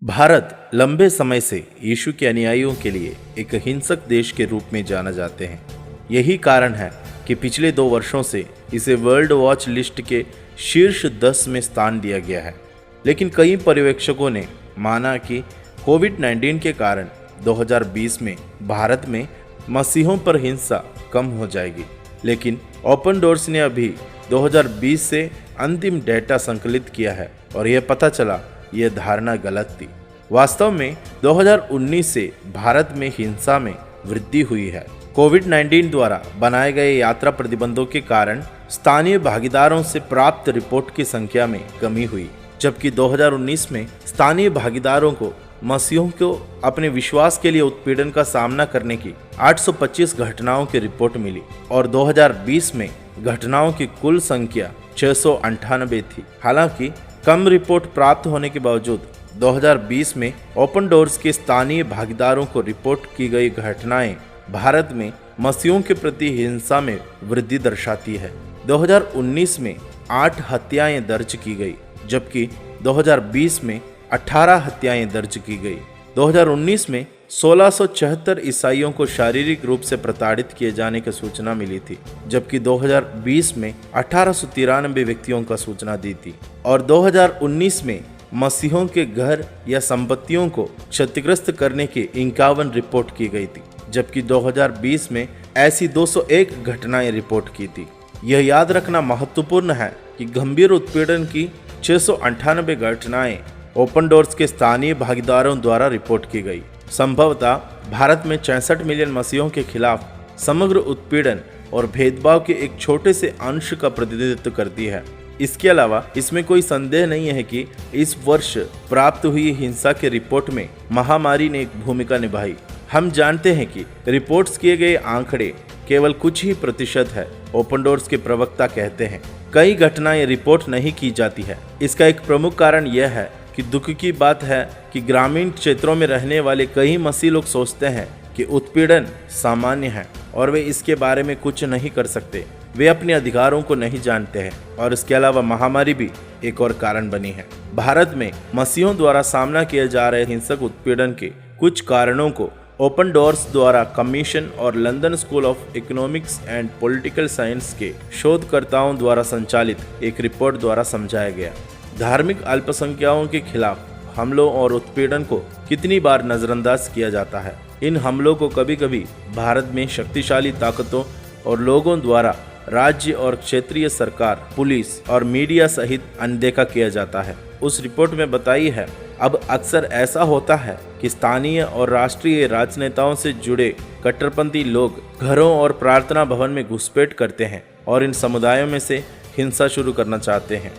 भारत लंबे समय से यीशु के अनुयायियों के लिए एक हिंसक देश के रूप में जाना जाते हैं। यही कारण है कि पिछले 2 वर्षों से इसे वर्ल्ड वॉच लिस्ट के शीर्ष 10 में स्थान दिया गया है। लेकिन कई पर्यवेक्षकों ने माना कि कोविड-19 के कारण 2020 में भारत में मसीहों पर हिंसा कम हो जाएगी। लेकिन ओपन डोर्स ने अभी 2020 से अंतिम डेटा संकलित किया है और यह पता चला यह धारणा गलत थी। वास्तव में 2019 से भारत में हिंसा में वृद्धि हुई है। कोविड-19 द्वारा बनाए गए यात्रा प्रतिबंधों के कारण स्थानीय भागीदारों से प्राप्त रिपोर्ट की संख्या में कमी हुई, जबकि 2019 में स्थानीय भागीदारों को मसीहों को अपने विश्वास के लिए उत्पीड़न का सामना करने की 825 घटनाओं की रिपोर्ट मिली और 2020 में घटनाओं की कुल संख्या 698 थी। हालांकि कम रिपोर्ट प्राप्त होने के बावजूद 2020 में ओपन डोर्स के स्थानीय भागीदारों को रिपोर्ट की गई घटनाएं भारत में मसीहों के प्रति हिंसा में वृद्धि दर्शाती है। 2019 में 8 हत्याएं दर्ज की गई, जबकि 2020 में 18 हत्याएं दर्ज की गई। 2019 में 1674 ईसाइयों को शारीरिक रूप से प्रताड़ित किए जाने की सूचना मिली थी, जबकि 2020 में 1893 व्यक्तियों का सूचना दी थी और 2019 में मसीहों के घर या संपत्तियों को क्षतिग्रस्त करने की 51 रिपोर्ट की गई थी, जबकि 2020 में ऐसी 201 घटनाएं रिपोर्ट की थी। यह याद रखना महत्वपूर्ण है कि गंभीर उत्पीड़न की 698 घटनाएं ओपन डोर्स के स्थानीय भागीदारों द्वारा रिपोर्ट की गई। संभवतः भारत में 66 मिलियन मसीहों के खिलाफ समग्र उत्पीड़न और भेदभाव के एक छोटे से अंश का प्रतिनिधित्व करती है। इसके अलावा इसमें कोई संदेह नहीं है कि इस वर्ष प्राप्त हुई हिंसा के रिपोर्ट में महामारी ने एक भूमिका निभाई। हम जानते हैं कि रिपोर्ट्स किए गए आंकड़े केवल कुछ ही प्रतिशत है, ओपन डोर्स के प्रवक्ता कहते हैं। कई घटनाएं रिपोर्ट नहीं की जाती है। इसका एक प्रमुख कारण यह है कि दुख की बात है कि ग्रामीण क्षेत्रों में रहने वाले कई मसीह लोग सोचते हैं कि उत्पीड़न सामान्य है और वे इसके बारे में कुछ नहीं कर सकते। वे अपने अधिकारों को नहीं जानते हैं और इसके अलावा महामारी भी एक और कारण बनी है। भारत में मसीहों द्वारा सामना किए जा रहे हिंसक उत्पीड़न के कुछ कारणों को ओपन डोर्स द्वारा कमीशन और London school of economics and political science के शोधकर्ताओं द्वारा संचालित एक रिपोर्ट द्वारा समझाया गया। धार्मिक अल्पसंख्यकों के खिलाफ हमलों और उत्पीड़न को कितनी बार नजरअंदाज किया जाता है। इन हमलों को कभी कभी भारत में शक्तिशाली ताकतों और लोगों द्वारा राज्य और क्षेत्रीय सरकार, पुलिस और मीडिया सहित अनदेखा किया जाता है। उस रिपोर्ट में बताई है, अब अक्सर ऐसा होता है कि स्थानीय और राष्ट्रीय राजनेताओं से जुड़े कट्टरपंथी लोग घरों और प्रार्थना भवन में घुसपैठ करते हैं और इन समुदायों में से हिंसा शुरू करना चाहते हैं।